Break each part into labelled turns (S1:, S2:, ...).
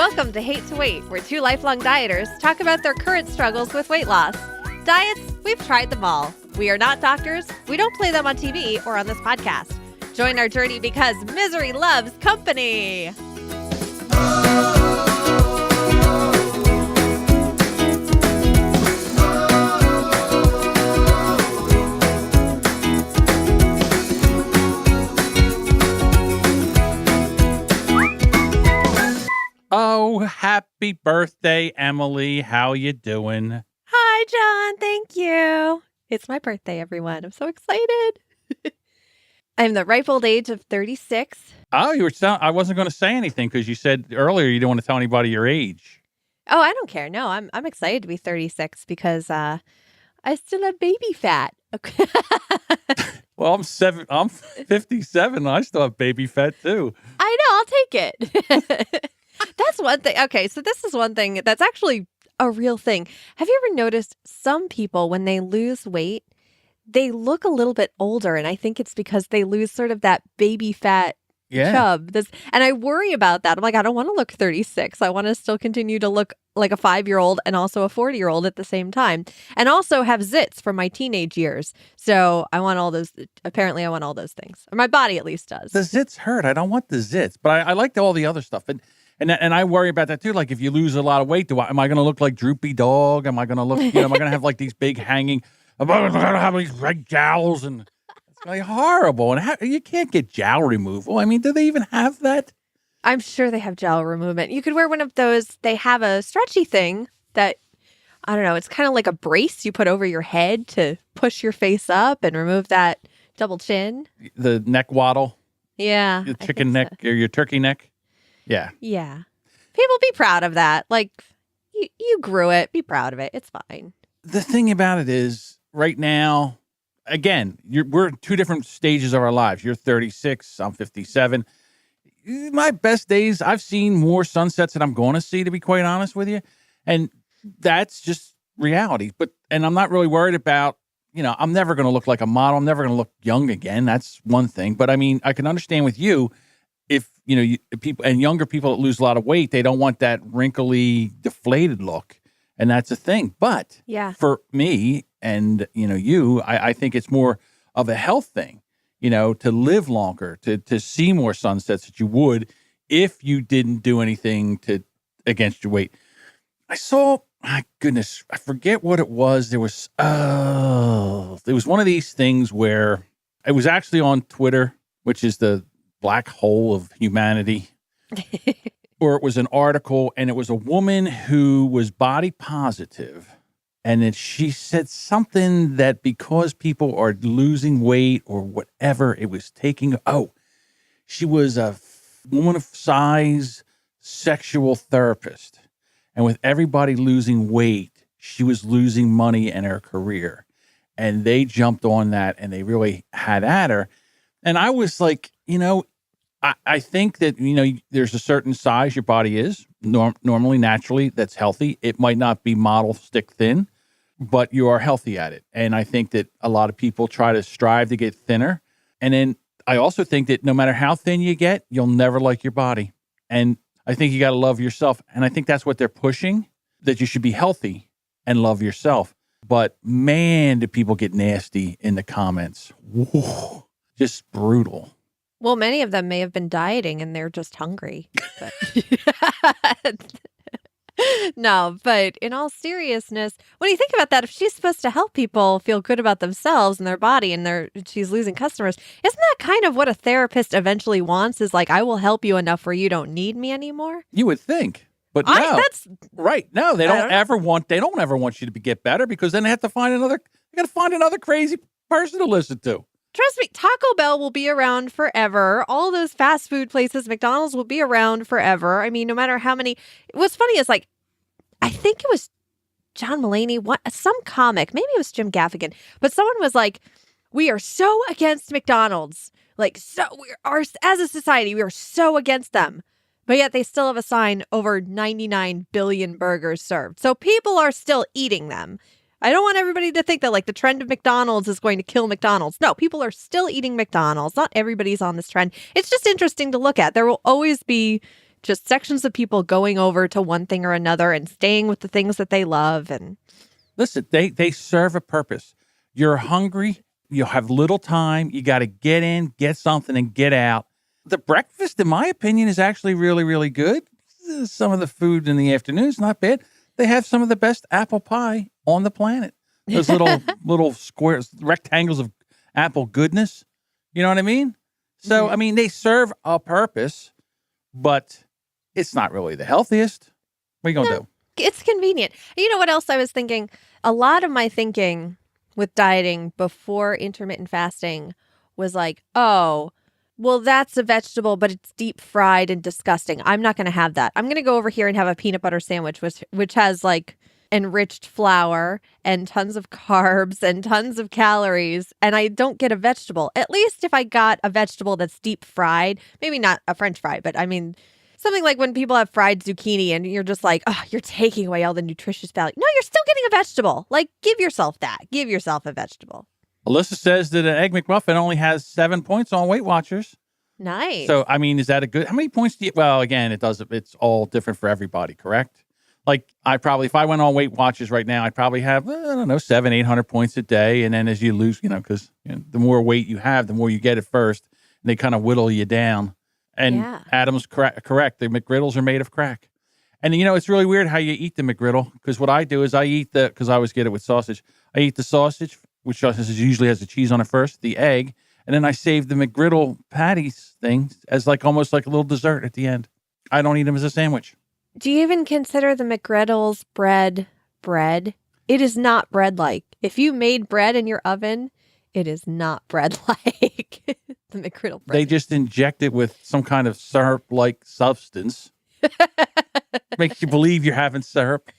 S1: Welcome to Hate to Wait, where two lifelong dieters talk about their current struggles with weight loss. Diets, we've tried them all. We are not doctors. We don't play them on TV or on this podcast. Join our journey because misery loves company.
S2: Oh, happy birthday, Emily. How you doing?
S1: Hi, John. Thank you. It's my birthday, everyone. I'm so excited. I'm the ripe old age of 36.
S2: Oh, I wasn't going to say anything because you said earlier you don't want to tell anybody your age.
S1: Oh, I don't care. No, I'm excited to be 36 because I still have baby fat. Okay.
S2: Well, I'm 57. I still have baby fat too.
S1: I know. I'll take it. That's one thing. Okay, so this is one thing that's actually a real thing. Have you ever noticed some people, when they lose weight, they look a little bit older? And I think it's because they lose sort of that baby fat chub. And I worry about that. I'm like, I don't want to look 36. I want to still continue to look like a 5-year-old and also a 40-year-old at the same time. And also have zits from my teenage years. So I want all those. Apparently, I want all those things. Or my body at least does.
S2: The zits hurt. I don't want the zits. But I like all the other stuff. And I worry about that too. Like if you lose a lot of weight, am I going to look like Droopy Dog? Am I going to look, am I going to have like these big hanging, am I going to have these red jowls? And it's going to be horrible. And you can't get jowl removal. I mean, do they even have that?
S1: I'm sure they have jowl removal. You could wear one of those. They have a stretchy thing that, I don't know, it's kind of like a brace you put over your head to push your face up and remove that double chin.
S2: The neck waddle?
S1: Yeah.
S2: Your chicken neck or your turkey neck? Yeah.
S1: Yeah. People be proud of that. Like, you grew it. Be proud of it. It's fine.
S2: The thing about it is, right now, again, we're in two different stages of our lives. You're 36. I'm 57. My best days, I've seen more sunsets than I'm going to see, to be quite honest with you. And that's just reality. And I'm not really worried about, I'm never going to look like a model. I'm never going to look young again. That's one thing. But I mean, I can understand with you, if, people and younger people that lose a lot of weight, they don't want that wrinkly, deflated look. And that's a thing. But for me and, I think it's more of a health thing, to live longer, to see more sunsets that you would if you didn't do anything against your weight. I saw, my goodness, I forget what it was. There was one of these things where it was actually on Twitter, which is the black hole of humanity, or it was an article, and it was a woman who was body positive, and then she said something that because people are losing weight or whatever, it was she was a woman of size sexual therapist, and with everybody losing weight, she was losing money and her career, and they jumped on that, and they really had at her. And I was like, I think that, there's a certain size your body is normally, naturally, that's healthy. It might not be model stick thin, but you are healthy at it. And I think that a lot of people try to strive to get thinner. And then I also think that no matter how thin you get, you'll never like your body. And I think you got to love yourself. And I think that's what they're pushing, that you should be healthy and love yourself. But man, do people get nasty in the comments. Woo, just brutal.
S1: Well, many of them may have been dieting and they're just hungry. But no, but in all seriousness, when you think about that, if she's supposed to help people feel good about themselves and their body and she's losing customers, isn't that kind of what a therapist eventually wants? Is like, I will help you enough where you don't need me anymore?
S2: You would think. But no, that's right. No, they don't ever want you to get better, because then they got to find another crazy person to listen to.
S1: Trust me, Taco Bell will be around forever. All those fast food places, McDonald's will be around forever. I mean, no matter how many. What's funny is, like, I think it was John Mulaney, some comic, maybe it was Jim Gaffigan, but someone was like, we are so against McDonald's. Like, so as a society, we are so against them. But yet they still have a sign over 99 billion burgers served. So people are still eating them. I don't want everybody to think that like the trend of McDonald's is going to kill McDonald's. No, people are still eating McDonald's. Not everybody's on this trend. It's just interesting to look at. There will always be just sections of people going over to one thing or another and staying with the things that they love. And
S2: Listen, they serve a purpose. You're hungry, you have little time, you got to get in, get something, and get out. The breakfast, in my opinion, is actually really, really good. Some of the food in the afternoon is not bad. They have some of the best apple pie on the planet. Those little squares, rectangles of apple goodness. You know what I mean? So, I mean, they serve a purpose, but it's not really the healthiest. What are you going to do?
S1: it's convenient. You know what else I was thinking? A lot of my thinking with dieting before intermittent fasting was like, oh, well, that's a vegetable, but it's deep fried and disgusting. I'm not going to have that. I'm going to go over here and have a peanut butter sandwich, which has like enriched flour and tons of carbs and tons of calories, and I don't get a vegetable. At least if I got a vegetable that's deep fried, maybe not a French fry, but I mean, something like when people have fried zucchini and you're just like, oh, you're taking away all the nutritious value. No, you're still getting a vegetable. Like, give yourself that. Give yourself a vegetable.
S2: Alyssa says that an Egg McMuffin only has 7 points on Weight Watchers.
S1: Nice.
S2: So, I mean, is that a good, how many points do you, well, again, it's all different for everybody, correct? Like, if I went on Weight Watchers right now, I'd probably have, I don't know, 700-800 points a day. And then as you lose, because the more weight you have, the more you get at first, and they kind of whittle you down. And Adam's correct. The McGriddles are made of crack. And, it's really weird how you eat the McGriddle, because what I do is because I always get it with sausage. I eat the sausage, which usually has the cheese on it first, the egg, and then I save the McGriddle patties thing as almost like a little dessert at the end. I don't eat them as a sandwich.
S1: Do you even consider the McGriddles bread? It is not bread-like. If you made bread in your oven, it is not bread-like. The McGriddle bread.
S2: They just inject it with some kind of syrup-like substance. Makes you believe you're having syrup.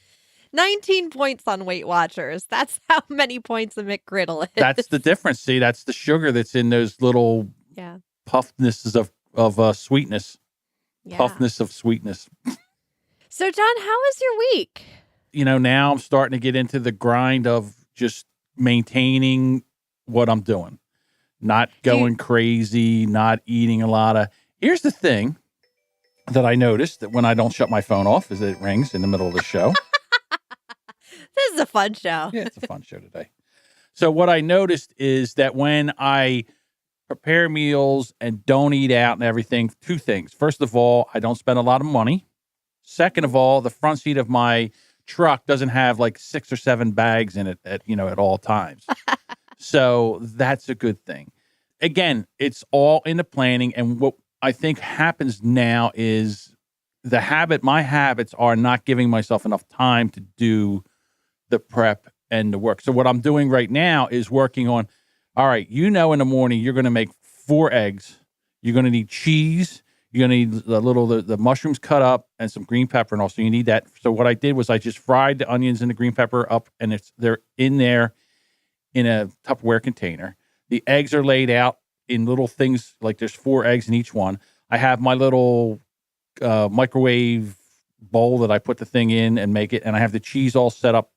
S1: 19 points on Weight Watchers. That's how many points a McGriddle is.
S2: That's the difference. See, that's the sugar that's in those little puffnesses of sweetness.
S1: Yeah.
S2: Puffness of sweetness.
S1: So, John, how was your week?
S2: Now I'm starting to get into the grind of just maintaining what I'm doing. Not going crazy, not eating a lot of... Here's the thing that I noticed that when I don't shut my phone off is that it rings in the middle of the show.
S1: This is a fun show.
S2: Yeah, it's a fun show today. So what I noticed is that when I prepare meals and don't eat out and everything, two things. First of all, I don't spend a lot of money. Second of all, the front seat of my truck doesn't have 6 or 7 bags in it at all times. So that's a good thing. Again, it's all in the planning. And what I think happens now is my habits are not giving myself enough time to do the prep and the work. So what I'm doing right now is working on, all right, in the morning, you're going to make 4 eggs. You're going to need cheese. You're going to need the mushrooms cut up and some green pepper. And also you need that. So what I did was I just fried the onions and the green pepper up, and they're in there in a Tupperware container. The eggs are laid out in little things, there's 4 eggs in each one. I have my little microwave bowl that I put the thing in and make it. And I have the cheese all set up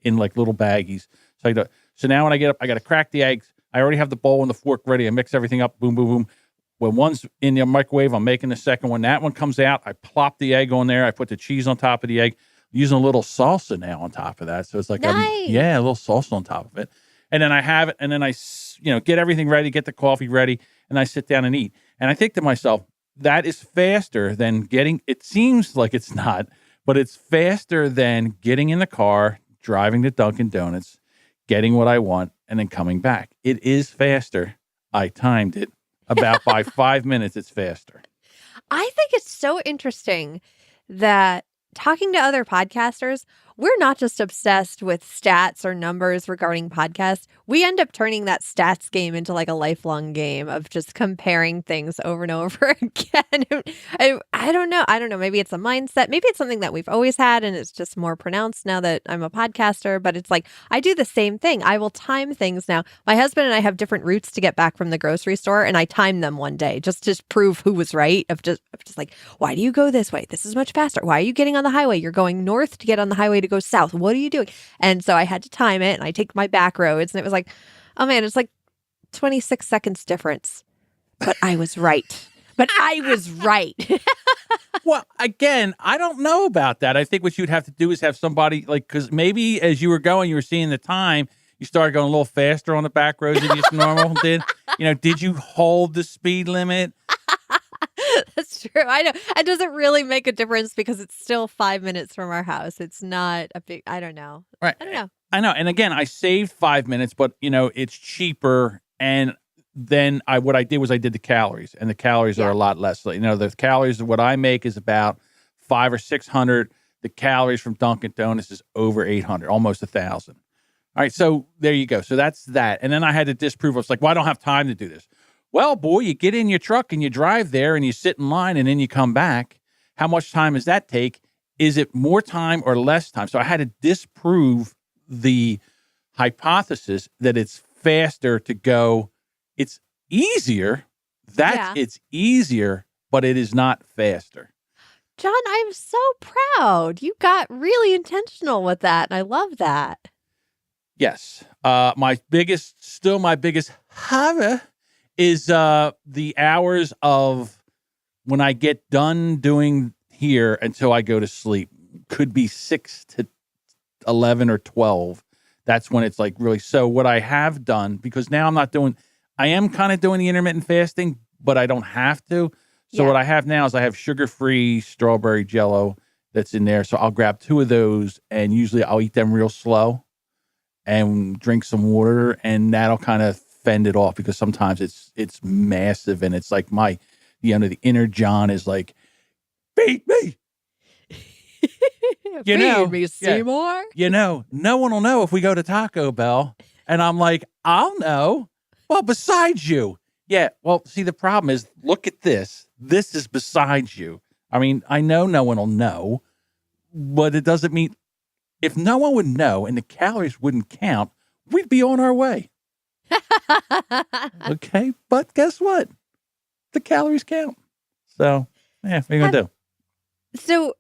S2: in little baggies. So now when I get up, I got to crack the eggs. I already have the bowl and the fork ready. I mix everything up. Boom, boom, boom. When one's in the microwave, I'm making the second one. That one comes out. I plop the egg on there. I put the cheese on top of the egg. I'm using a little salsa now on top of that. So it's nice. A little salsa on top of it. And then I have it. And then I, get everything ready, get the coffee ready, and I sit down and eat. And I think to myself, that is faster than it seems like it's not, but it's faster than getting in the car, driving to Dunkin' Donuts, getting what I want, and then coming back. It is faster. I timed it. About by 5 minutes, it's faster.
S1: I think it's so interesting that talking to other podcasters, we're not just obsessed with stats or numbers regarding podcasts. We end up turning that stats game into a lifelong game of just comparing things over and over again. I don't know. Maybe it's a mindset. Maybe it's something that we've always had and it's just more pronounced now that I'm a podcaster. But it's I do the same thing. I will time things now. My husband and I have different routes to get back from the grocery store, and I time them one day just to prove who was right. Of just why do you go this way? This is much faster. Why are you getting on the highway? You're going north to get on the highway to go south. What are you doing? And so I had to time it, and I take my back roads, and it was oh man, it's 26 seconds difference. But I was right.
S2: Well, again, I don't know about that. I think what you'd have to do is have somebody like, because maybe as you were going, you were seeing the time, you started going a little faster on the back roads than you normal did. Did you hold the speed limit?
S1: That's true. I know. It doesn't really make a difference because it's still 5 minutes from our house. It's not a big, I don't know.
S2: Right.
S1: I don't know.
S2: I know. And again, I saved 5 minutes, but it's cheaper. And then what I did was I did the calories, and the calories are a lot less. The calories of what I make is about 500 or 600. The calories from Dunkin' Donuts is over 800, almost 1,000. All right. So there you go. So that's that. And then I had to disprove. I was like, well, I don't have time to do this. Well, boy, you get in your truck and you drive there and you sit in line and then you come back. How much time does that take? Is it more time or less time? So I had to disprove the hypothesis that it's faster to go. It's easier. It's easier, but it is not faster.
S1: John, I'm so proud. You got really intentional with that, and I love that.
S2: Yes. My biggest horror is the hours of when I get done doing here until I go to sleep. Could be 6 to 11 or 12. That's when it's like really. So what I have done, because now I am kind of doing the intermittent fasting, but I don't have to. So what I have now is I have sugar-free strawberry Jell-O that's in there. So I'll grab 2 of those, and usually I'll eat them real slow and drink some water, and that'll kind of fend it off, because sometimes it's massive, and it's like the inner John is like, beat me.
S1: Feed me, Seymour.
S2: No one will know if we go to Taco Bell. And I'm like, I'll know. Well, besides you. Yeah. Well, see, the problem is, look at this. This is besides you. I mean, I know no one will know, but it doesn't mean, if no one would know and the calories wouldn't count, we'd be on our way. Okay. But guess what? The calories count. So, what are you going to do?
S1: So,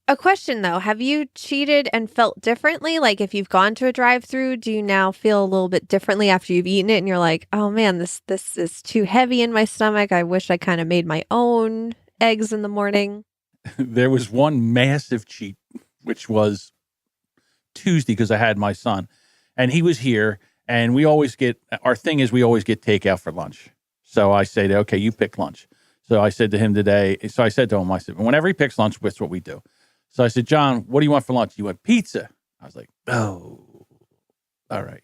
S1: a question though, have you cheated and felt differently? Like if you've gone to a drive-through, do you now feel a little bit differently after you've eaten it and you're like, oh man, this is too heavy in my stomach. I wish I kind of made my own eggs in the morning.
S2: There was one massive cheat, which was Tuesday, because I had my son and he was here, and our thing is we always get takeout for lunch. So I say, okay, you pick lunch. So I said to him today, I said, whenever he picks lunch, that's what we do. So I said, John, what do you want for lunch? He went, pizza. I was like, oh, all right.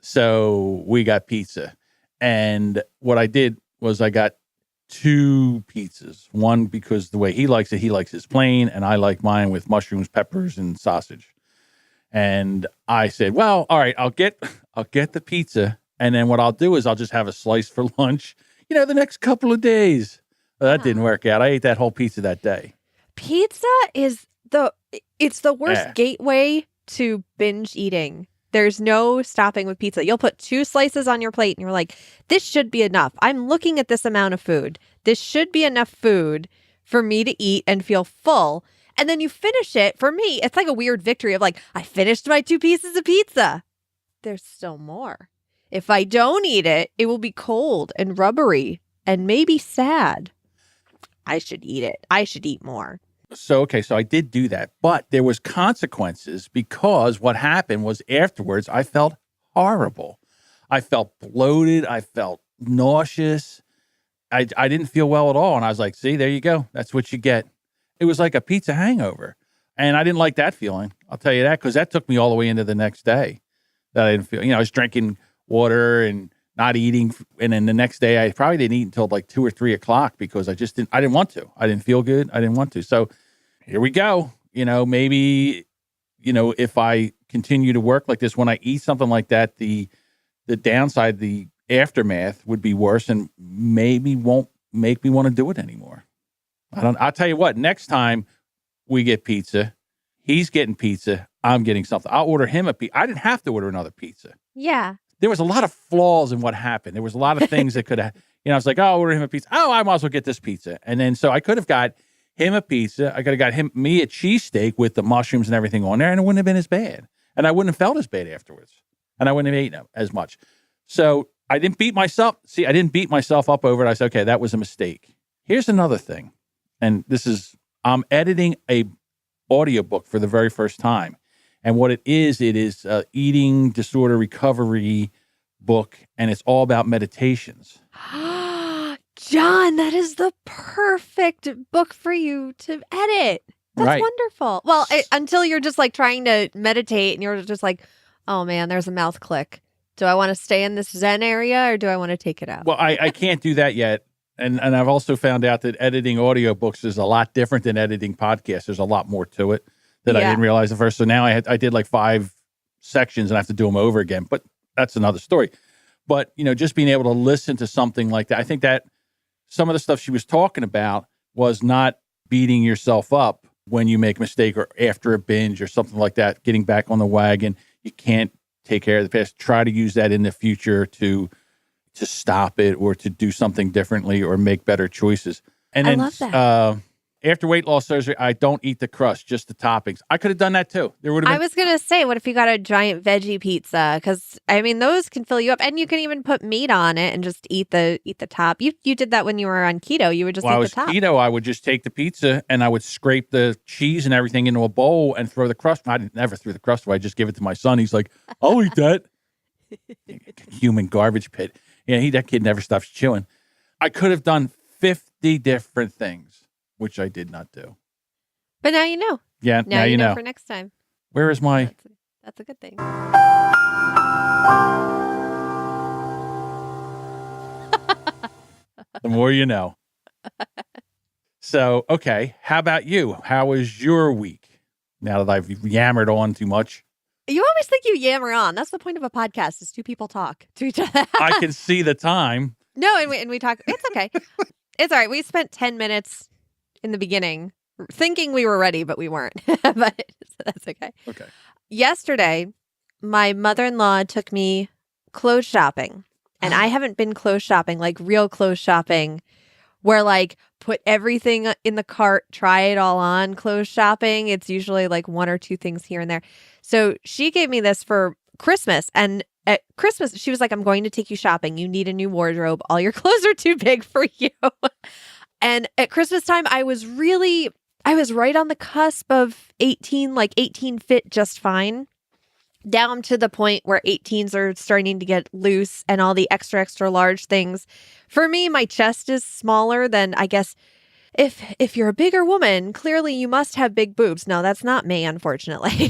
S2: So we got pizza. And what I did was I got 2 pizzas. One, because the way he likes his plain, and I like mine with mushrooms, peppers, and sausage. And I said, well, all right, I'll get the pizza. And then what I'll do is I'll just have a slice for lunch, the next couple of days. Well, that didn't work out. I ate that whole pizza that day.
S1: Pizza is it's the worst gateway to binge eating. There's no stopping with pizza. You'll put 2 slices on your plate and you're like, this should be enough. I'm looking at this amount of food. This should be enough food for me to eat and feel full. And then you finish it. For me, it's like a weird victory of like, I finished my 2 pieces of pizza. There's still more. If I don't eat it, it will be cold and rubbery and maybe sad. I should eat it. I should eat more.
S2: So I did do that, but there was consequences, because what happened was afterwards I felt horrible. I felt bloated. I felt nauseous. I didn't feel well at all. And I was like, see, there you go. That's what you get. It was like a pizza hangover. And I didn't like that feeling. I'll tell you that, because that took me all the way into the next day that I didn't feel, I was drinking water and not eating. And then the next day I probably didn't eat until like 2 or 3 o'clock, because I didn't want to. I didn't feel good. I didn't want to. So here we go. Maybe, if I continue to work like this, when I eat something like that, the downside, the aftermath would be worse, and maybe won't make me want to do it anymore. I'll tell you what, next time we get pizza, he's getting pizza, I'm getting something. I'll order him a pizza. I didn't have to order another pizza.
S1: Yeah.
S2: There was a lot of flaws in what happened. There was a lot of things that could have, I was like, oh, I'll order him a pizza. Oh, I might as well get this pizza. And then, so I could have got him a pizza. I could have got me a cheesesteak with the mushrooms and everything on there, and it wouldn't have been as bad. And I wouldn't have felt as bad afterwards. And I wouldn't have eaten as much. So I didn't beat myself. I didn't beat myself up over it. I said, okay, that was a mistake. Here's another thing. and I'm editing a audiobook for the very first time. And what it is eating disorder recovery book, and it's all about meditations.
S1: John, that is the perfect book for you to edit. That's
S2: Right.
S1: wonderful. Well, until you're just like trying to meditate and you're just like, oh man, there's a mouth click. Do I want to stay in this Zen area or do I want to take it out?
S2: Well, I can't do that yet. And I've also found out that editing audiobooks is a lot different than editing podcasts. There's a lot more to it that I didn't realize at first. So now I did like 5 sections and I have to do them over again. But that's another story. But, just being able to listen to something like that, I think that some of the stuff she was talking about was not beating yourself up when you make a mistake or after a binge or something like that, getting back on the wagon. You can't take care of the past. Try to use that in the future to stop it or to do something differently or make better choices. And then,
S1: I love that.
S2: After weight loss surgery, I don't eat the crust, just the toppings. I could have done that too. There would have been.
S1: I was going to say, what if you got a giant veggie pizza? Because, those can fill you up. And you can even put meat on it and just eat the top. You did that when you were on keto. You would just eat the top.
S2: Keto, I would just take the pizza and I would scrape the cheese and everything into a bowl and throw the crust. I never threw the crust away. I just give it to my son. He's like, I'll eat that. Human garbage pit. Yeah, that kid never stops chewing. I could have done 50 different things, which I did not do.
S1: But now you know.
S2: Yeah, now you know.
S1: For next time.
S2: Where is my...
S1: That's a good thing.
S2: The more you know. So, okay. How about you? How was your week? Now that I've yammered on too much.
S1: You always think you yammer on. That's the point of a podcast, is 2 people talk to each other.
S2: I can see the time.
S1: No, and we talk. It's okay. It's all right. We spent 10 minutes in the beginning thinking we were ready, but we weren't. But that's okay.
S2: Okay.
S1: Yesterday, my mother-in-law took me clothes shopping. And I haven't been clothes shopping, like real clothes shopping, where like put everything in the cart, try it all on clothes shopping. It's usually like 1 or 2 things here and there. So she gave me this for Christmas. And at Christmas, she was like, I'm going to take you shopping. You need a new wardrobe. All your clothes are too big for you. And at Christmas time, I was right on the cusp of 18, like 18 fit just fine, down to the point where 18s are starting to get loose and all the extra, extra large things. For me, my chest is smaller than, I guess, if you're a bigger woman, clearly you must have big boobs. No, that's not me, unfortunately.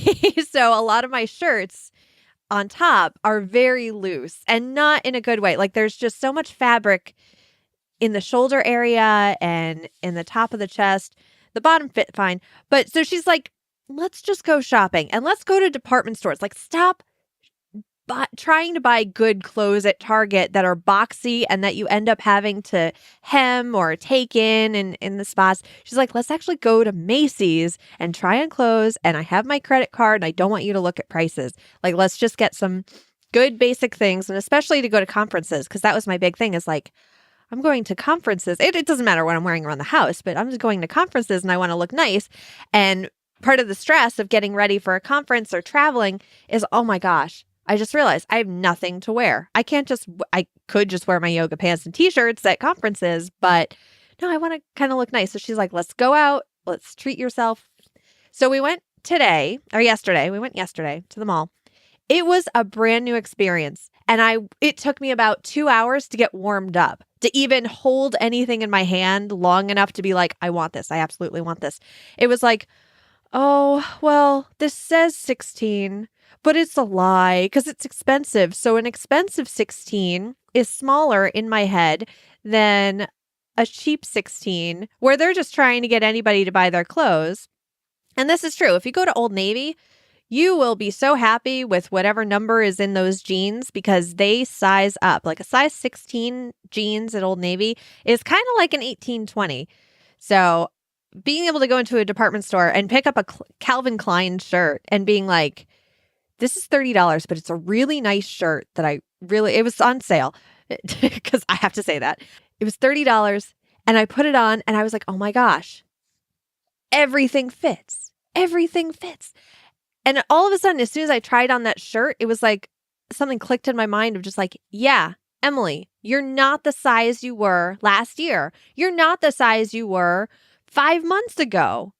S1: So a lot of my shirts on top are very loose and not in a good way. Like there's just so much fabric in the shoulder area and in the top of the chest. The bottom fit fine. But so she's like, let's just go shopping and let's go to department stores. Like stop trying to buy good clothes at Target that are boxy and that you end up having to hem or take in the spots. She's like, let's actually go to Macy's and try on clothes. And I have my credit card and I don't want you to look at prices. Like, let's just get some good basic things. And especially to go to conferences, because that was my big thing is like, I'm going to conferences. It doesn't matter what I'm wearing around the house, but I'm just going to conferences and I want to look nice. And part of the stress of getting ready for a conference or traveling is, oh my gosh, I just realized I have nothing to wear. I could just wear my yoga pants and t-shirts at conferences, but no, I want to kind of look nice. So she's like, let's go out. Let's treat yourself. So we went yesterday to the mall. It was a brand new experience. And it took me about 2 hours to get warmed up, to even hold anything in my hand long enough to be like, I want this. I absolutely want this. It was like, oh, well, this says 16, but it's a lie because it's expensive. So an expensive 16 is smaller in my head than a cheap 16 where they're just trying to get anybody to buy their clothes. And this is true. If you go to Old Navy, you will be so happy with whatever number is in those jeans because they size up. Like a size 16 jeans at Old Navy is kind of like an 18-20. So being able to go into a department store and pick up a Calvin Klein shirt and being like, this is $30, but it's a really nice shirt that it was on sale because I have to say that. It was $30 and I put it on and I was like, oh my gosh, everything fits. Everything fits. And all of a sudden, as soon as I tried on that shirt, it was like something clicked in my mind of just like, yeah, Emily, you're not the size you were last year. You're not the size you were 5 months ago.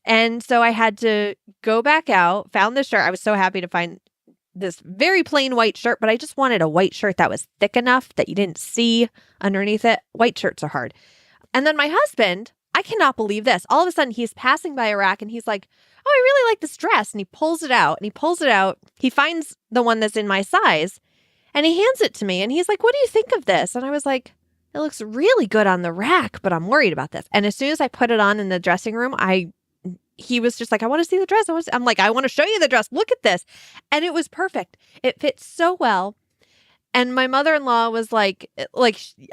S1: And so I had to go back out, found this shirt. I was so happy to find this very plain white shirt, but I just wanted a white shirt that was thick enough that you didn't see underneath it. White shirts are hard. And then my husband, I cannot believe this. All of a sudden, he's passing by a rack and he's like, oh, I really like this dress. And he pulls it out and he pulls it out. He finds the one that's in my size and he hands it to me. And he's like, what do you think of this? And I was like, it looks really good on the rack, but I'm worried about this. And as soon as I put it on in the dressing room, he was just like, I want to see the dress. I'm like, I want to show you the dress. Look at this. And it was perfect. It fits so well. And my mother-in-law was like,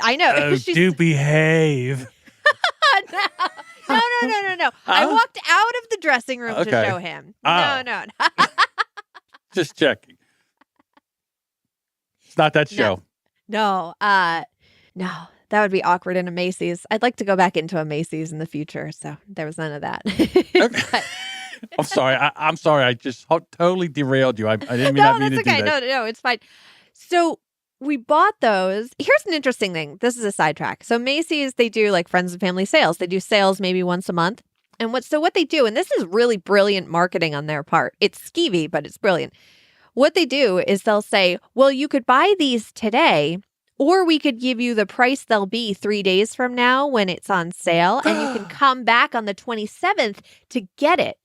S1: I know.
S2: Oh, do behave.
S1: No. I walked out of the dressing room to show him.
S2: Oh.
S1: No.
S2: Just checking. It's not that show.
S1: No. No. That would be awkward in a Macy's. I'd like to go back into a Macy's in the future, so there was none of that.
S2: Okay. I'm sorry. I'm sorry. I just totally derailed you. I didn't mean,
S1: that's
S2: to
S1: okay.
S2: do that.
S1: No, it's fine. So we bought those. Here's an interesting thing. This is a sidetrack. So Macy's, they do like friends and family sales. They do sales maybe once a month. And what they do, and this is really brilliant marketing on their part. It's skeevy, but it's brilliant. What they do is they'll say, well, you could buy these today, or we could give you the price they'll be 3 days from now when it's on sale, and you can come back on the 27th to get it.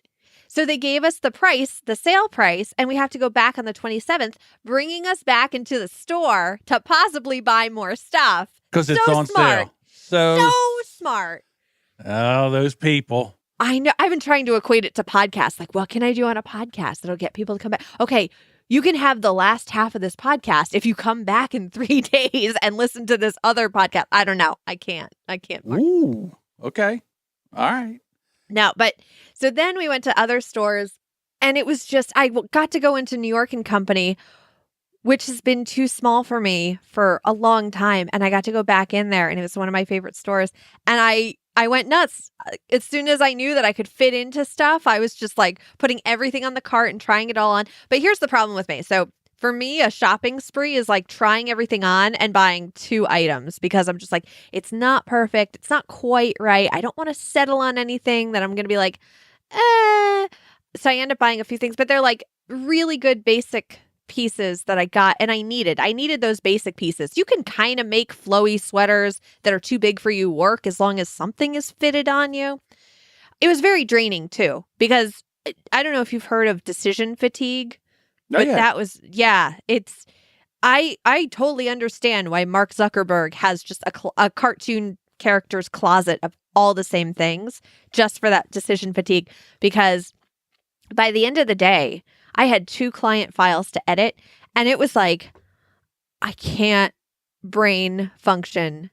S1: So they gave us the price, the sale price, and we have to go back on the 27th, bringing us back into the store to possibly buy more stuff.
S2: Because it's on
S1: smart.
S2: sale.
S1: So smart.
S2: Oh, those people.
S1: I know. I've been trying to equate it to podcasts. Like, what can I do on a podcast that'll get people to come back? Okay, you can have the last half of this podcast if you come back in 3 days and listen to this other podcast. I don't know. I can't.
S2: Ooh, okay. All right.
S1: No, but so then we went to other stores and it was just, I got to go into New York and Company, which has been too small for me for a long time. And I got to go back in there and it was one of my favorite stores. And I went nuts. As soon as I knew that I could fit into stuff, I was just like putting everything on the cart and trying it all on. But here's the problem with me. So for me, a shopping spree is like trying everything on and buying 2 items because I'm just like, it's not perfect. It's not quite right. I don't want to settle on anything that I'm going to be like, eh. So I end up buying a few things, but they're like really good basic pieces that I got and I needed those basic pieces. You can kind of make flowy sweaters that are too big for you work as long as something is fitted on you. It was very draining too, because I don't know if you've heard of decision fatigue, but that was, I totally understand why Mark Zuckerberg has just a cartoon character's closet of all the same things just for that decision fatigue, because by the end of the day, I had 2 client files to edit, and it was like, I can't brain function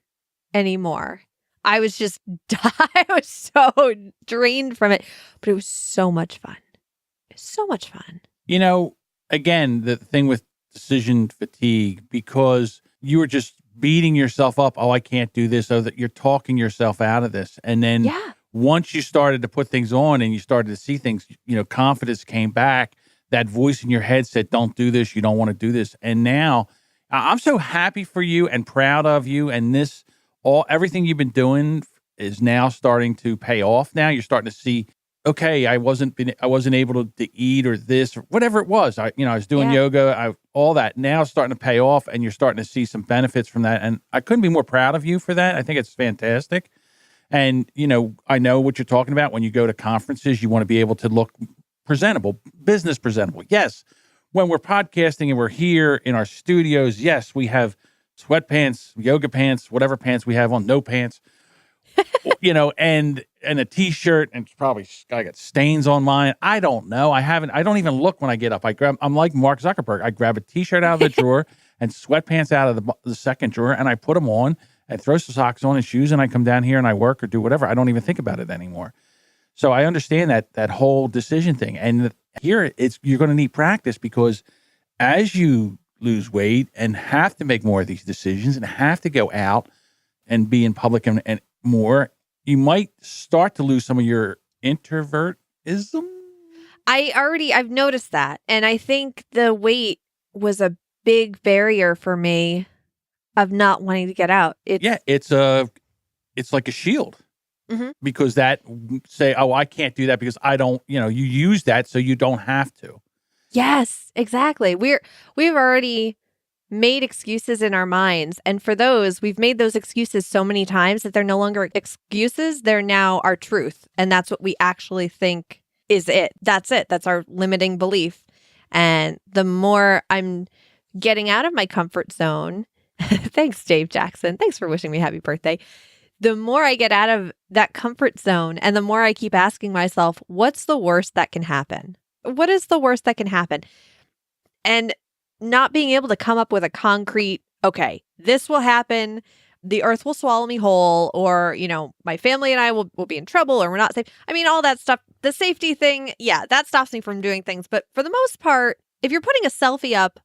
S1: anymore. I was just, I was so drained from it, but it was so much fun. So much fun.
S2: You know, again, the thing with decision fatigue, because you were just beating yourself up. Oh, I can't do this. So that you're talking yourself out of this. And then once you started to put things on and you started to see things, confidence came back. That voice in your head said, don't do this. You don't want to do this. And now I'm so happy for you and proud of you. And everything you've been doing is now starting to pay off. Now you're starting to see, okay, I wasn't able to eat or this or whatever it was. I was doing yoga, all that. Now it's starting to pay off and you're starting to see some benefits from that. And I couldn't be more proud of you for that. I think it's fantastic. And, I know what you're talking about when you go to conferences, you want to be able to look presentable, business presentable. Yes. When we're podcasting and we're here in our studios, yes, we have sweatpants, yoga pants, whatever pants we have on, no pants, and a t-shirt, and probably I got stains on mine. I don't know. I don't even look when I get up. I'm like Mark Zuckerberg. I grab a t-shirt out of the drawer and sweatpants out of the second drawer, and I put them on and throw some socks on and shoes, and I come down here and I work or do whatever. I don't even think about it anymore. So I understand that whole decision thing. And here you're going to need practice, because as you lose weight and have to make more of these decisions and have to go out and be in public and more, you might start to lose some of your introvertism.
S1: I've noticed that. And I think the weight was a big barrier for me of not wanting to get out.
S2: It's like a shield.
S1: Mhm.
S2: because that say, oh, I can't do that because I don't, you use that so you don't have to.
S1: Yes, exactly. We've already made excuses in our minds. And for those, we've made those excuses so many times that they're no longer excuses. They're now our truth. And that's what we actually think is it. That's it. That's our limiting belief. And the more I'm getting out of my comfort zone, thanks, Dave Jackson. Thanks for wishing me happy birthday. The more I get out of that comfort zone and the more I keep asking myself, what's the worst that can happen? What is the worst that can happen? And not being able to come up with a concrete, okay, this will happen. The earth will swallow me whole, or, my family and I will be in trouble, or we're not safe. I mean, all that stuff, the safety thing, yeah, that stops me from doing things. But for the most part, if you're putting a selfie up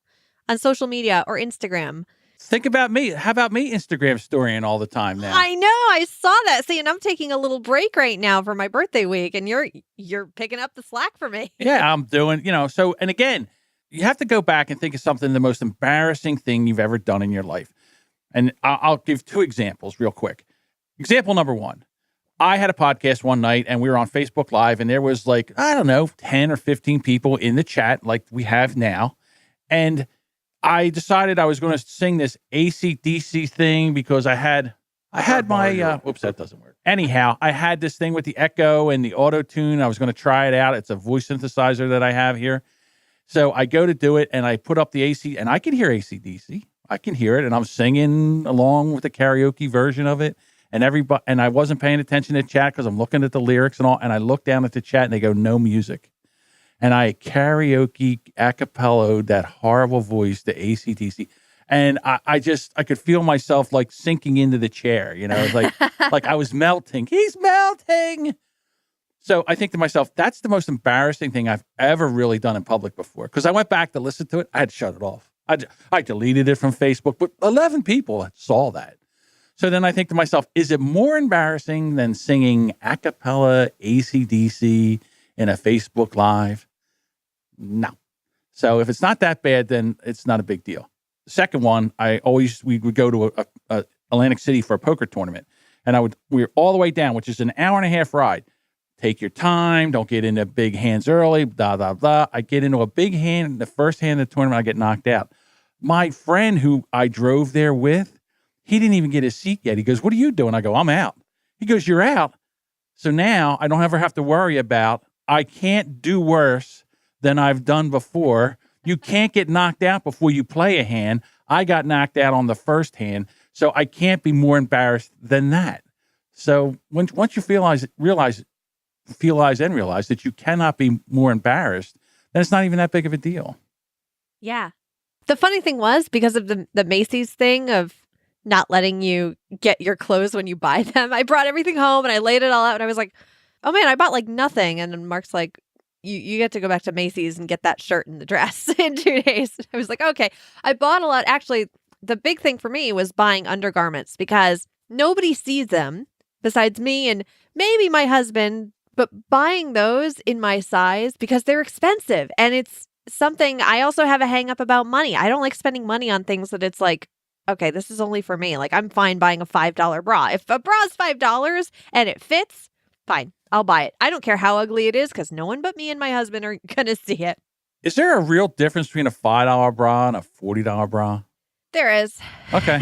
S1: on social media or Instagram,
S2: think about me. How about me Instagram storying all the time now?
S1: I know, I saw that. See, and I'm taking a little break right now for my birthday week, and you're picking up the slack for me.
S2: Yeah, I'm doing, so, and again, you have to go back and think of something, the most embarrassing thing you've ever done in your life. And I'll give 2 examples real quick. Example number 1, I had a podcast one night and we were on Facebook Live and there was 10 or 15 people in the chat like we have now. And I decided I was going to sing this AC/DC thing because I had my, whoops, that doesn't work. Anyhow, I had this thing with the echo and the auto tune. I was going to try it out. It's a voice synthesizer that I have here. So I go to do it and I put up the AC and I can hear AC/DC. I can hear it and I'm singing along with the karaoke version of it. And everybody, and I wasn't paying attention to chat because I'm looking at the lyrics and all. And I look down at the chat and they go, no music. And I karaoke acapelloed that horrible voice to AC/DC. And I could feel myself like sinking into the chair, it's like I was melting. He's melting. So I think to myself, that's the most embarrassing thing I've ever really done in public before. Because I went back to listen to it. I had to shut it off. I deleted it from Facebook, but 11 people saw that. So then I think to myself, is it more embarrassing than singing a cappella AC/DC in a Facebook Live? No. So if it's not that bad, then it's not a big deal. The second one, we would go to a Atlantic City for a poker tournament. And we were all the way down, which is an hour and a half ride. Take your time. Don't get into big hands early, blah, blah, blah. I get into a big hand. The first hand of the tournament, I get knocked out. My friend who I drove there with, he didn't even get his seat yet. He goes, what are you doing? I go, I'm out. He goes, you're out. So now I don't ever have to worry about, I can't do worse than I've done before. You can't get knocked out before you play a hand. I got knocked out on the first hand. So I can't be more embarrassed than that. So once you realize that you cannot be more embarrassed, then it's not even that big of a deal.
S1: Yeah. The funny thing was, because of the Macy's thing of not letting you get your clothes when you buy them, I brought everything home and I laid it all out and I was like, oh man, I bought nothing. And then Mark's like, you get to go back to Macy's and get that shirt and the dress in 2 days. I was like, okay. I bought a lot. Actually, the big thing for me was buying undergarments because nobody sees them besides me and maybe my husband. But buying those in my size, because they're expensive. And it's something, I also have a hang up about money. I don't like spending money on things that it's like, okay, this is only for me. I'm fine buying a $5 bra. If a bra is $5 and it fits, fine, I'll buy it. I don't care how ugly it is because no one but me and my husband are going to see it.
S2: Is there a real difference between a $5 bra and a $40 bra?
S1: There is.
S2: Okay.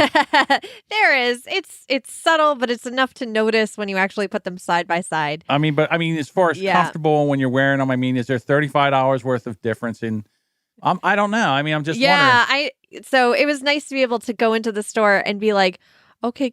S1: There is. It's subtle, but it's enough to notice when you actually put them side by side.
S2: As far as comfortable when you're wearing them, is there $35 worth of difference in? I don't know. I'm just wondering.
S1: So it was nice to be able to go into the store and be like, okay,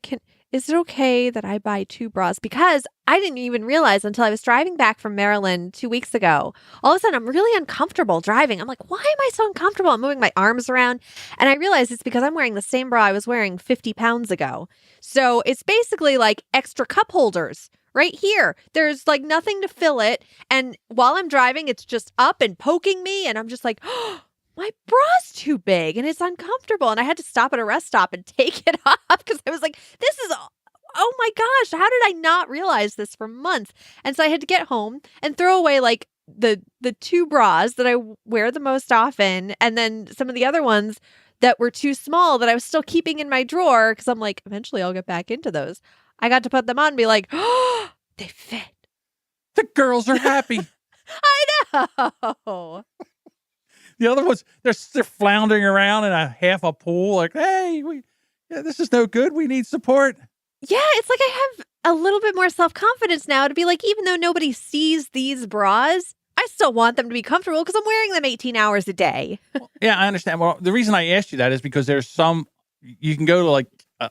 S1: is it okay that I buy 2 bras? Because I didn't even realize until I was driving back from Maryland 2 weeks ago. All of a sudden, I'm really uncomfortable driving. I'm like, why am I so uncomfortable? I'm moving my arms around. And I realized it's because I'm wearing the same bra I was wearing 50 pounds ago. So it's basically like extra cup holders right here. There's nothing to fill it. And while I'm driving, it's just up and poking me. And I'm just like, oh, my bra's too big and it's uncomfortable. And I had to stop at a rest stop and take it off because I was like, this is, oh my gosh, how did I not realize this for months? And so I had to get home and throw away the 2 bras that I wear the most often. And then some of the other ones that were too small that I was still keeping in my drawer because I'm like, eventually I'll get back into those. I got to put them on and be like, oh,
S2: girls are happy.
S1: I know.
S2: The other ones, they're floundering around in a half a pool, like, hey, this is no good. We need support.
S1: Yeah, it's like I have a little bit more self-confidence now to be like, even though nobody sees these bras, I still want them to be comfortable because I'm wearing them 18 hours a day.
S2: Well, yeah, I understand. Well, the reason I asked you that is because there's some, you can go to like,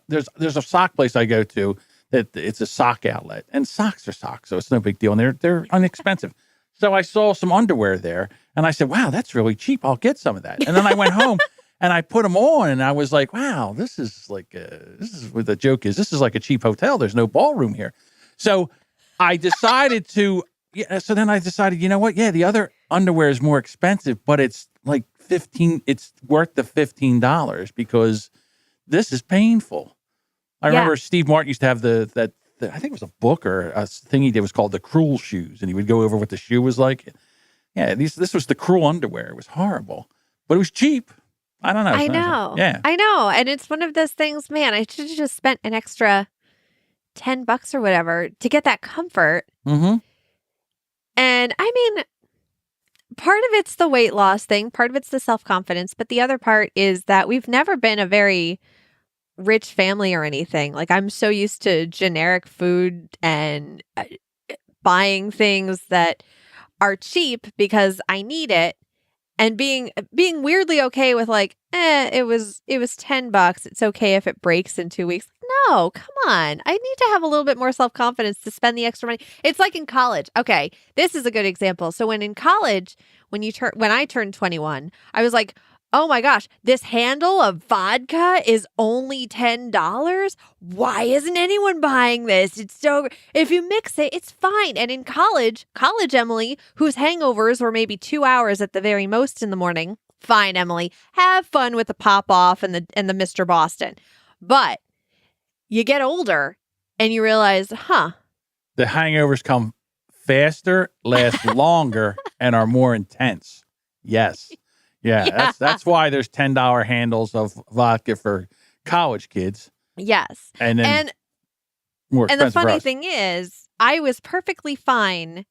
S2: there's a sock place I go to that it's a sock outlet, and socks are socks, so it's no big deal, and they're inexpensive. So I saw some underwear there, and I said, wow, that's really cheap. I'll get some of that. And then I went home and I put them on, and I was like, wow, this is what the joke is. This is like a cheap hotel. There's no ballroom here. So I decided so then I decided, you know what? Yeah, the other underwear is more expensive, but it's like it's worth the $15 because this is painful. I remember Steve Martin used to have I think it was a book or a thing he did was called The Cruel Shoes, and he would go over what the shoe was like. Yeah, this was the cruel underwear. It was horrible, but it was cheap. I don't know.
S1: I know.
S2: Yeah.
S1: I know. And it's one of those things, man, I should have just spent an extra $10 or whatever to get that comfort.
S2: Mm-hmm.
S1: And I mean, part of it's the weight loss thing, part of it's the self-confidence, but the other part is that we've never been a very rich family or anything. Like, I'm so used to generic food and buying things that are cheap because I need it, and being weirdly okay with like, it was $10. It's okay if it breaks in 2 weeks. No, come on. I need to have a little bit more self-confidence to spend the extra money. It's like in college. Okay, this is a good example. So when in college, when I turned 21, I was like, oh my gosh, this handle of vodka is only $10. Why isn't anyone buying this? It's so, if you mix it, it's fine. And in college Emily, whose hangovers were maybe 2 hours at the very most in the morning, fine, Emily, have fun with the pop off and the Mr. Boston. But you get older and you realize, the
S2: hangovers come faster, last longer, and are more intense. Yes. Yeah. That's why there's $10 handles of vodka for college kids.
S1: Yes.
S2: And then more expensive.
S1: And the funny
S2: for us.
S1: thing is, I was perfectly fine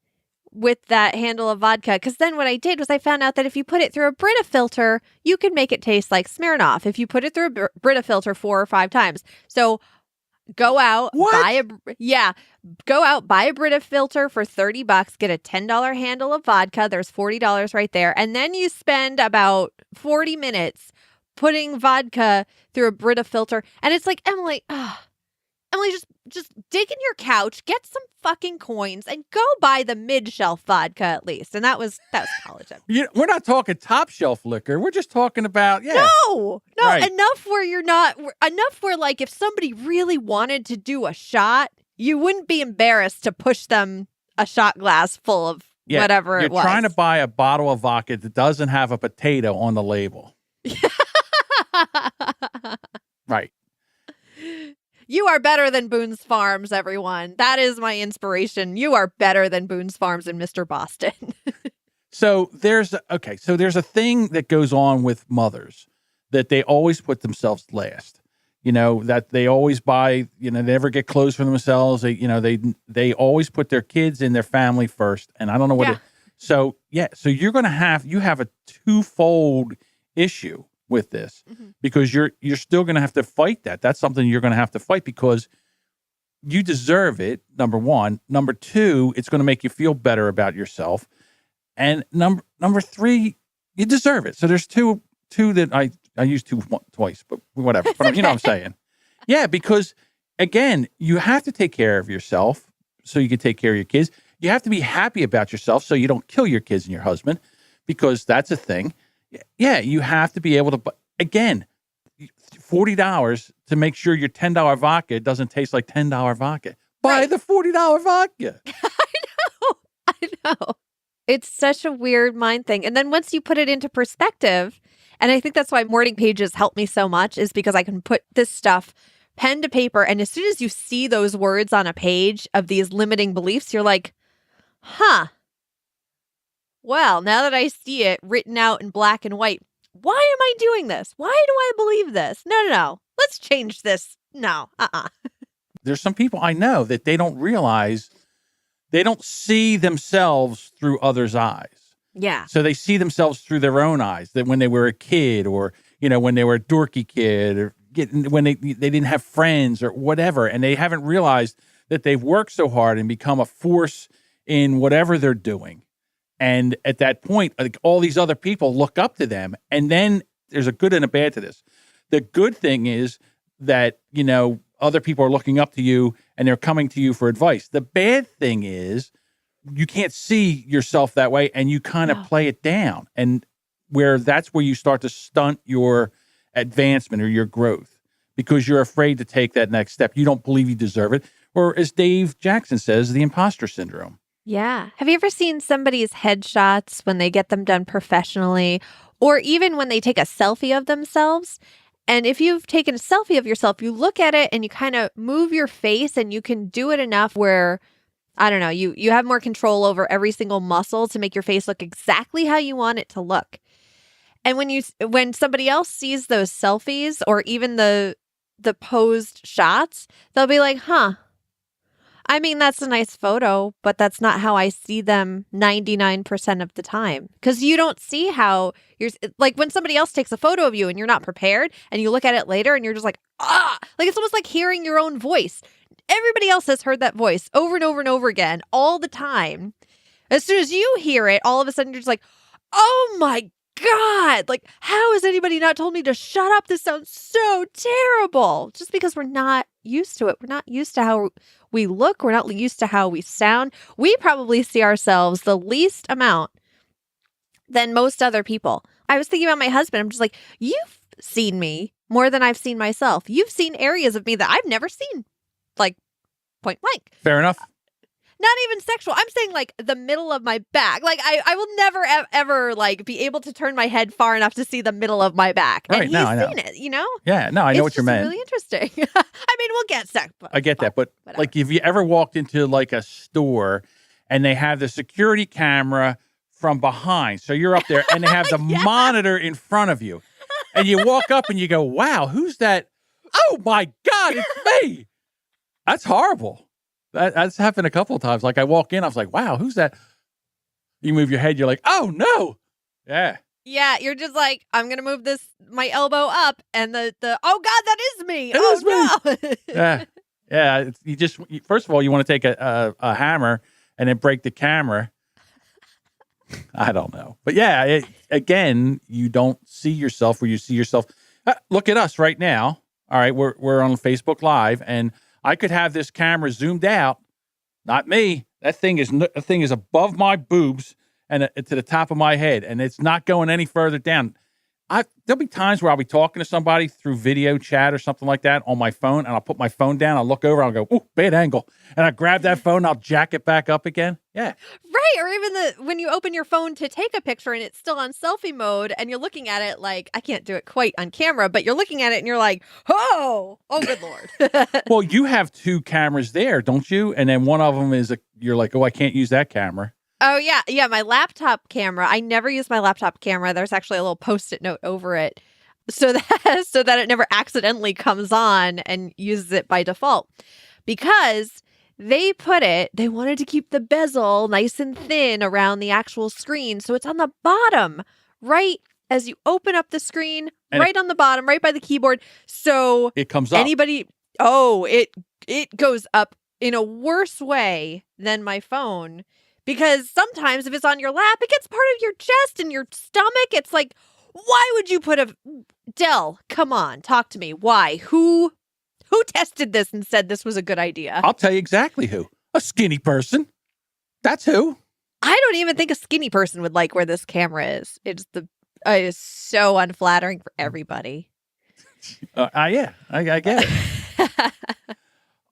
S1: with that handle of vodka, because then what I did was I found out that if you put it through a Brita filter, you can make it taste like Smirnoff if you put it through a Brita filter 4 or 5 times. So go out, buy a Brita filter for $30, get a $10 handle of vodka. There's $40 right there. And then you spend about 40 minutes putting vodka through a Brita filter. And it's like, Emily, just dig in your couch, get some fucking coins, and go buy the mid-shelf vodka at least. And that was college.
S2: We're not talking top shelf liquor. We're just talking about,
S1: No,
S2: right.
S1: enough where like if somebody really wanted to do a shot, you wouldn't be embarrassed to push them a shot glass full of whatever it was.
S2: You're trying to buy a bottle of vodka that doesn't have a potato on the label. Right.
S1: You are better than Boone's Farms, everyone. That is my inspiration. You are better than Boone's Farms and Mr. Boston.
S2: So there's a thing that goes on with mothers that they always put themselves last. That they always buy, they never get clothes for themselves. They always put their kids and their family first. And I don't know what so you have a twofold issue with this, because you're still going to have to fight that. That's something you're going to have to fight because you deserve it. Number one. Number two, it's going to make you feel better about yourself. And number three, you deserve it. So there's two that I used twice, but whatever. But you know what I'm saying? Yeah, because again, you have to take care of yourself so you can take care of your kids. You have to be happy about yourself so you don't kill your kids and your husband, because that's a thing. Yeah, you have to be able to, again, $40 to make sure your $10 vodka doesn't taste like $10 vodka. Buy the $40 vodka.
S1: I know. It's such a weird mind thing. And then once you put it into perspective, and I think that's why morning pages help me so much, is because I can put this stuff pen to paper. And as soon as you see those words on a page of these limiting beliefs, you're like, well, now that I see it written out in black and white, why am I doing this? Why do I believe this? No. Let's change this. No.
S2: There's some people I know that they don't realize they don't see themselves through others' eyes.
S1: Yeah.
S2: So they see themselves through their own eyes, that when they were a kid, or, when they were a dorky kid, or when they didn't have friends or whatever, and they haven't realized that they've worked so hard and become a force in whatever they're doing. And at that point, like, all these other people look up to them. And then there's a good and a bad to this. The good thing is that, other people are looking up to you and they're coming to you for advice. The bad thing is you can't see yourself that way, and you kind of play it down. And that's where you start to stunt your advancement or your growth, because you're afraid to take that next step. You don't believe you deserve it. Or, as Dave Jackson says, the imposter syndrome.
S1: Yeah. Have you ever seen somebody's headshots when they get them done professionally, or even when they take a selfie of themselves? And if you've taken a selfie of yourself, you look at it and you kind of move your face, and you can do it enough where, I don't know, you have more control over every single muscle to make your face look exactly how you want it to look. And when somebody else sees those selfies, or even the posed shots, they'll be like, huh, I mean, that's a nice photo, but that's not how I see them 99% of the time. Because you don't see how like when somebody else takes a photo of you and you're not prepared, and you look at it later and you're just like, like it's almost like hearing your own voice. Everybody else has heard that voice over and over and over again all the time. As soon as you hear it, all of a sudden you're just like, oh my God, like, how has anybody not told me to shut up? This sounds so terrible. Just because we're not used to it. We're not used to how we look. We're not used to how we sound. We probably see ourselves the least amount than most other people. I was thinking about my husband. I'm just like, you've seen me more than I've seen myself. You've seen areas of me that I've never seen, like, point blank.
S2: Fair enough.
S1: Not even sexual. I'm saying like the middle of my back. Like I will never ever like be able to turn my head far enough to see the middle of my back.
S2: Right,
S1: and he's seen it,
S2: Yeah, no, I know what you meant.
S1: It's really interesting. I mean, we'll get sex.
S2: I get that, but
S1: whatever.
S2: Like, if you ever walked into like a store and they have the security camera from behind, so you're up there and they have the monitor in front of you, and you walk up and you go, "Wow, who's that? Oh my God, it's me!" That's horrible. That's happened a couple of times. Like, I walk in, I was like, wow, who's that? You move your head, you're like, oh no. Yeah.
S1: Yeah, you're just like, I'm going to move my elbow up, and the oh God, that is me.
S2: Me. Yeah. Yeah. First of all, you want to take a hammer and then break the camera. I don't know. But yeah, again, you don't see yourself where you see yourself. Look at us right now. All right. We're on Facebook Live, and I could have this camera zoomed out. Not me. That thing is above my boobs and to the top of my head, and it's not going any further down. There'll be times where I'll be talking to somebody through video chat or something like that on my phone, and I'll put my phone down, I'll look over, I'll go, ooh, bad angle. And I grab that phone, I'll jack it back up again. Yeah.
S1: Right. Or even when you open your phone to take a picture and it's still on selfie mode, and you're looking at it like, I can't do it quite on camera, but you're looking at it and you're like, oh good Lord.
S2: Well, you have two cameras there, don't you? And then one of them you're like, oh, I can't use that camera.
S1: Oh, yeah. Yeah, my laptop camera. I never use my laptop camera. There's actually a little Post-it note over it so that it never accidentally comes on and uses it by default. Because they wanted to keep the bezel nice and thin around the actual screen. So it's on the bottom, right as you open up the screen, and right on the bottom, right by the keyboard. So
S2: it comes up.
S1: It goes up in a worse way than my phone. Because sometimes if it's on your lap, it gets part of your chest and your stomach. It's like, why would you Dell, come on, talk to me. Why? Who tested this and said this was a good idea?
S2: I'll tell you exactly who. A skinny person. That's who.
S1: I don't even think a skinny person would like where this camera is. It is so unflattering for everybody.
S2: Yeah, I get it.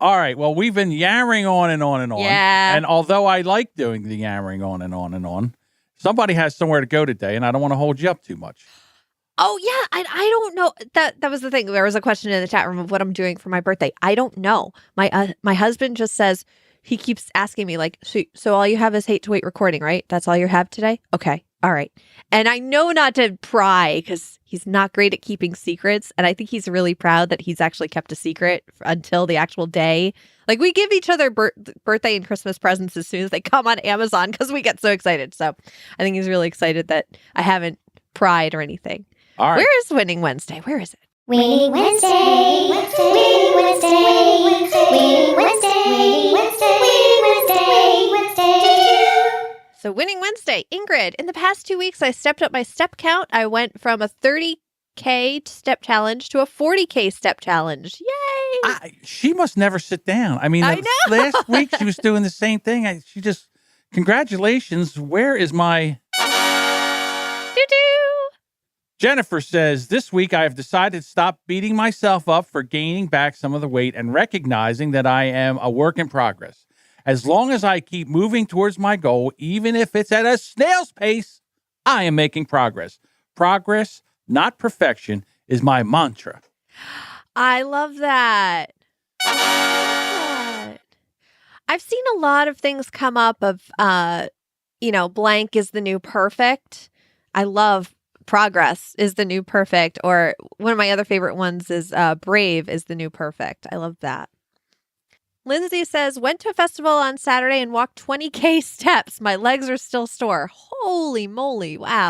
S2: All right. Well, we've been yammering on and on and on.
S1: Yeah.
S2: And although I like doing the yammering on and on and on, somebody has somewhere to go today, and I don't want to hold you up too much.
S1: Oh, yeah. I don't know. That was the thing. There was a question in the chat room of what I'm doing for my birthday. I don't know. My husband just says, he keeps asking me, like, so all you have is Hate to Wait recording, right? That's all you have today? Okay. All right. And I know not to pry because he's not great at keeping secrets. And I think he's really proud that he's actually kept a secret until the actual day. Like we give each other birthday and Christmas presents as soon as they come on Amazon because we get so excited. So I think he's really excited that I haven't pried or anything.
S2: All right.
S1: Where is Winning Wednesday? Where is it?
S3: Winning Wednesday, Winning Wednesday, Winning Wednesday, Winning Wednesday.
S1: So Winning Wednesday, Ingrid, in the past 2 weeks, I stepped up my step count. I went from a 30K step challenge to a 40K step challenge. Yay!
S2: She must never sit down. I mean,
S1: I know.
S2: last week she was doing the same thing. Congratulations. Where is my...
S1: Doo-doo!
S2: Jennifer says, this week I have decided to stop beating myself up for gaining back some of the weight and recognizing that I am a work in progress. As long as I keep moving towards my goal, even if it's at a snail's pace, I am making progress. Progress, not perfection, is my mantra.
S1: I love that. I love that. I've seen a lot of things come up of, blank is the new perfect. I love progress is the new perfect. Or one of my other favorite ones is brave is the new perfect. I love that. Lindsay says, went to a festival on Saturday and walked 20K steps. My legs are still sore. Holy moly. Wow.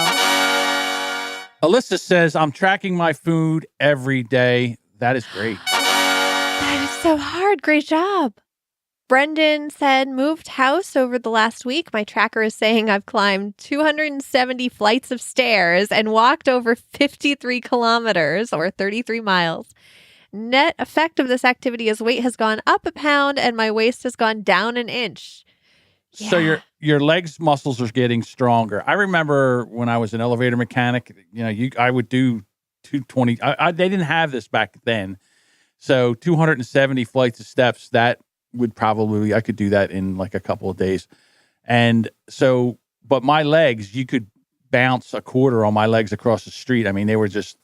S2: Alyssa says, I'm tracking my food every day. That is great.
S1: That is so hard. Great job. Brendan said, moved house over the last week. My tracker is saying I've climbed 270 flights of stairs and walked over 53 kilometers or 33 miles. Net effect of this activity is weight has gone up a pound and my waist has gone down an inch.
S2: So your legs muscles are getting stronger. I remember when I was an elevator mechanic, I would do 220. They didn't have this back then. So 270 flights of steps, that would probably, I could do that in like a couple of days. And so, but my legs, you could bounce a quarter on my legs across the street. I mean, they were just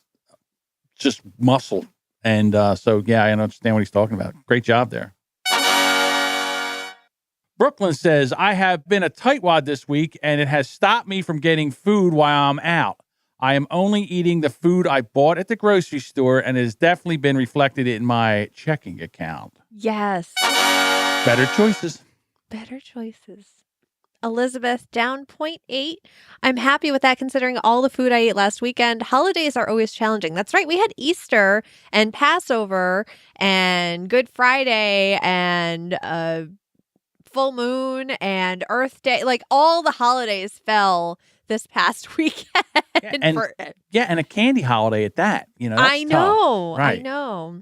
S2: muscle. And so, yeah, I understand what he's talking about. Great job there. Brooklyn says, I have been a tightwad this week, and it has stopped me from getting food while I'm out. I am only eating the food I bought at the grocery store, and it has definitely been reflected in my checking account.
S1: Yes.
S2: Better choices.
S1: Better choices. Elizabeth, down 0.8. I'm happy with that considering all the food I ate last weekend. Holidays are always challenging. That's right. We had Easter and Passover and Good Friday and full moon and Earth Day. Like all the holidays fell this past weekend.
S2: And a candy holiday at that. That's
S1: I know.
S2: tough. Right.
S1: I know.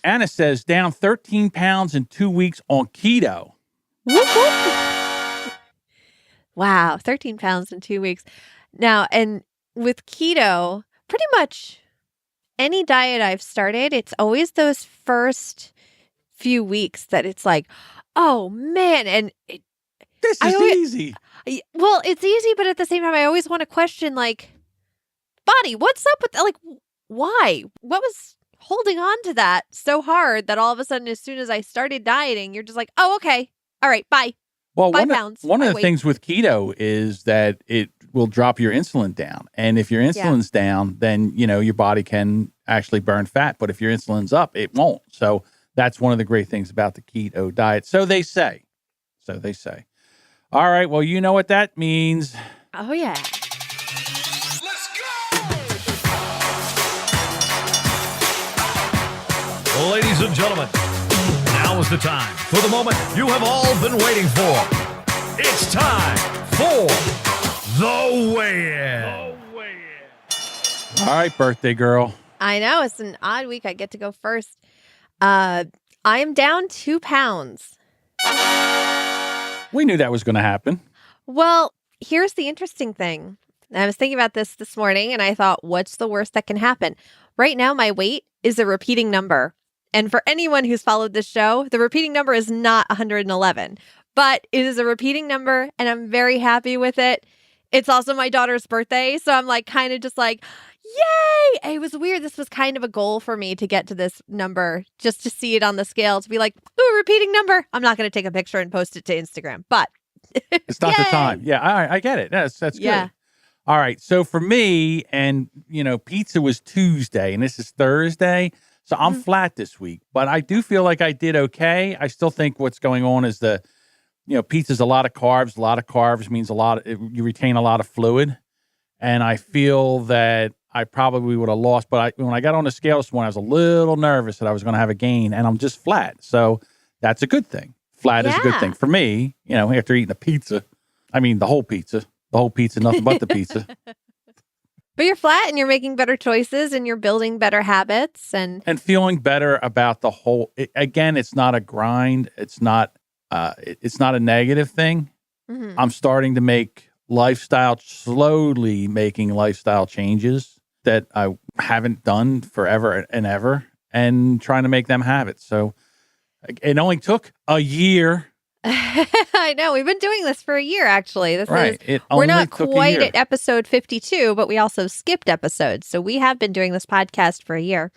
S2: Anna says, down 13 pounds in 2 weeks on keto.
S1: Whoop, whoop. Wow, 13 pounds in 2 weeks. Now, and with keto, pretty much any diet I've started, it's always those first few weeks that it's like, oh man, and
S2: this is easy.
S1: Well, it's easy, but at the same time, I always want to question, like, body, what's up with that? Like, why? What was holding on to that so hard that all of a sudden, as soon as I started dieting, you're just like, oh, okay. All right, bye.
S2: Well,
S1: 5 pounds.
S2: One of the things with keto is that it will drop your insulin down. And if your insulin's down, then, your body can actually burn fat. But if your insulin's up, it won't. So that's one of the great things about the keto diet. So they say. All right. Well, you know what that means.
S1: Oh, yeah.
S4: Let's go! Ladies and gentlemen, now is the time for the moment you have all been waiting for. It's time for the weigh-in.
S2: All right, birthday girl.
S1: I know. It's an odd week. I get to go first. I am down 2 pounds.
S2: We knew that was going to happen.
S1: Well, here's the interesting thing. I was thinking about this morning, and I thought, what's the worst that can happen? Right now, my weight is a repeating number. And for anyone who's followed this show, the repeating number is not 111, but it is a repeating number, and I'm very happy with it. It's also my daughter's birthday, so I'm like kind of just like, yay! It was weird. This was kind of a goal for me to get to this number, just to see it on the scale, to be like, ooh, repeating number. I'm not going to take a picture and post it to Instagram, but
S2: it's not the time. Yeah, I get it. That's good. All right. So for me, and pizza was Tuesday, and this is Thursday. So I'm flat this week, but I do feel like I did okay. I still think what's going on is pizza's a lot of carbs. A lot of carbs means you retain a lot of fluid. And I feel that I probably would have lost. But when I got on the scale this morning, I was a little nervous that I was going to have a gain, and I'm just flat. So that's a good thing. Flat is a good thing. For me, after eating the whole pizza, nothing but the pizza.
S1: But you're flat and you're making better choices and you're building better habits and
S2: feeling better about the whole. Again, it's not a grind. It's not a negative thing.
S1: Mhm.
S2: I'm starting to slowly making lifestyle changes that I haven't done forever and ever, and trying to make them habits. So it only took a year.
S1: I know. We've been doing this for a year, actually. We're
S2: Only
S1: not
S2: took a
S1: quite
S2: year.
S1: at episode 52, but we also skipped episodes. So we have been doing this podcast for a year.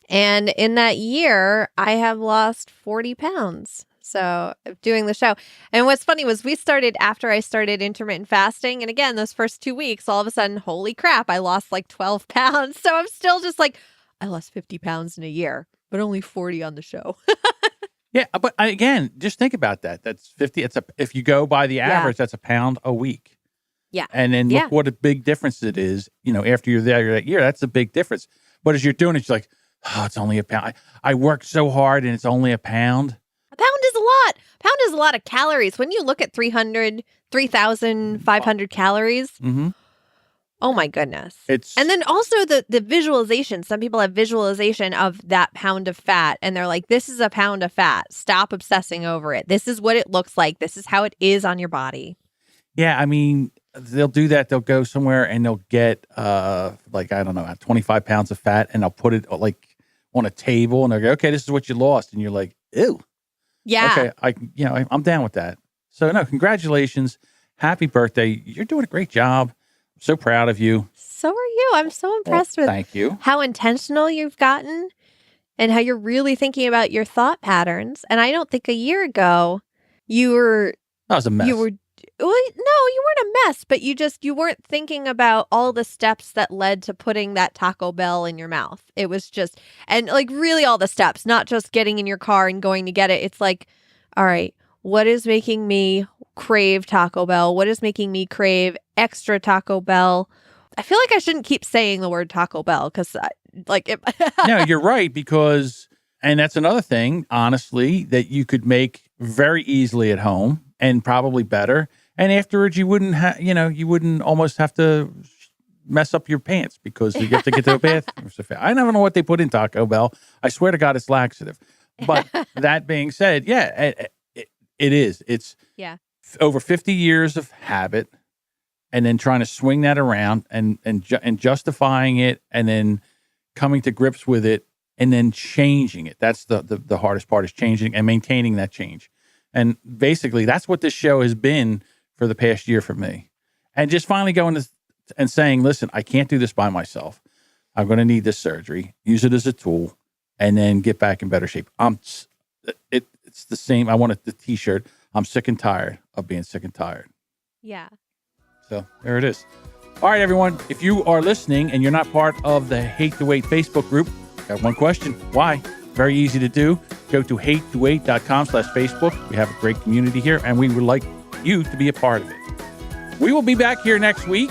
S1: And in that year, I have lost 40 pounds. So doing the show. And what's funny was we started after I started intermittent fasting. And again, those first 2 weeks, all of a sudden, holy crap, I lost like 12 pounds. So I'm still just like, I lost 50 pounds in a year, but only 40 on the show.
S2: Yeah, but again, just think about that. That's 50. If you go by the average, that's a pound a week.
S1: Yeah.
S2: And then look what a big difference it is. After you're there that year, that's a big difference. But as you're doing it, you're like, oh, it's only a pound. I worked so hard and it's only a pound.
S1: A pound is a lot. A pound is a lot of calories. When you look at 3,500 calories,
S2: Mm-hmm.
S1: oh my goodness.
S2: And
S1: then also the visualization. Some people have visualization of that pound of fat and they're like, this is a pound of fat. Stop obsessing over it. This is what it looks like. This is how it is on your body.
S2: yeah, they'll do that. They'll go somewhere and they'll get 25 pounds of fat, and they'll put it like on a table, and they'll go, okay, this is what you lost. And you're like, ew.
S1: Yeah.
S2: Okay, I'm down with that. So no, congratulations. Happy birthday. You're doing a great job. I'm so proud of you.
S1: So are you. I'm so impressed with
S2: Thank you.
S1: how intentional you've gotten and how you're really thinking about your thought patterns. And I don't think a year ago you were
S2: That was a mess.
S1: no, you weren't a mess, but you weren't thinking about all the steps that led to putting that Taco Bell in your mouth. It was just, and like really all the steps, not just getting in your car and going to get it. It's like, all right, what is making me crave Taco Bell? What is making me crave extra Taco Bell? I feel like I shouldn't keep saying the word Taco Bell because
S2: No, you're right, and that's another thing, honestly, that you could make very easily at home and probably better. And afterwards, you wouldn't almost have to mess up your pants because you have to get to the bathroom. I never know what they put in Taco Bell. I swear to God, it's laxative. But that being said, yeah, it is. It's over 50 years of habit, and then trying to swing that around and justifying it, and then coming to grips with it, and then changing it. That's the hardest part, is changing and maintaining that change. And basically, that's what this show has been for the past year for me. And just finally going and saying, listen, I can't do this by myself. I'm going to need this surgery. Use it as a tool, and then get back in better shape. It's the same. I wanted the T-shirt. I'm sick and tired of being sick and tired.
S1: yeah.
S2: So there it is. All right, everyone. If you are listening and you're not part of the Hate to Wait Facebook group, got one question. Why? Very easy to do. Go to hatetowait.com/Facebook. We have a great community here, and we would like you to be a part of it. We will be back here next week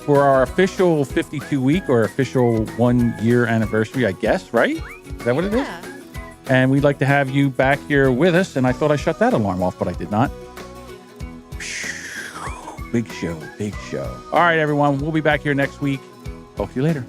S2: for our official 52 week or official 1 year anniversary, I guess, right? Is that what it is?
S1: Yeah.
S2: And we'd like to have you back here with us. And I thought I shut that alarm off, but I did not. Big show, big show. All right, everyone. We'll be back here next week. Talk to you later.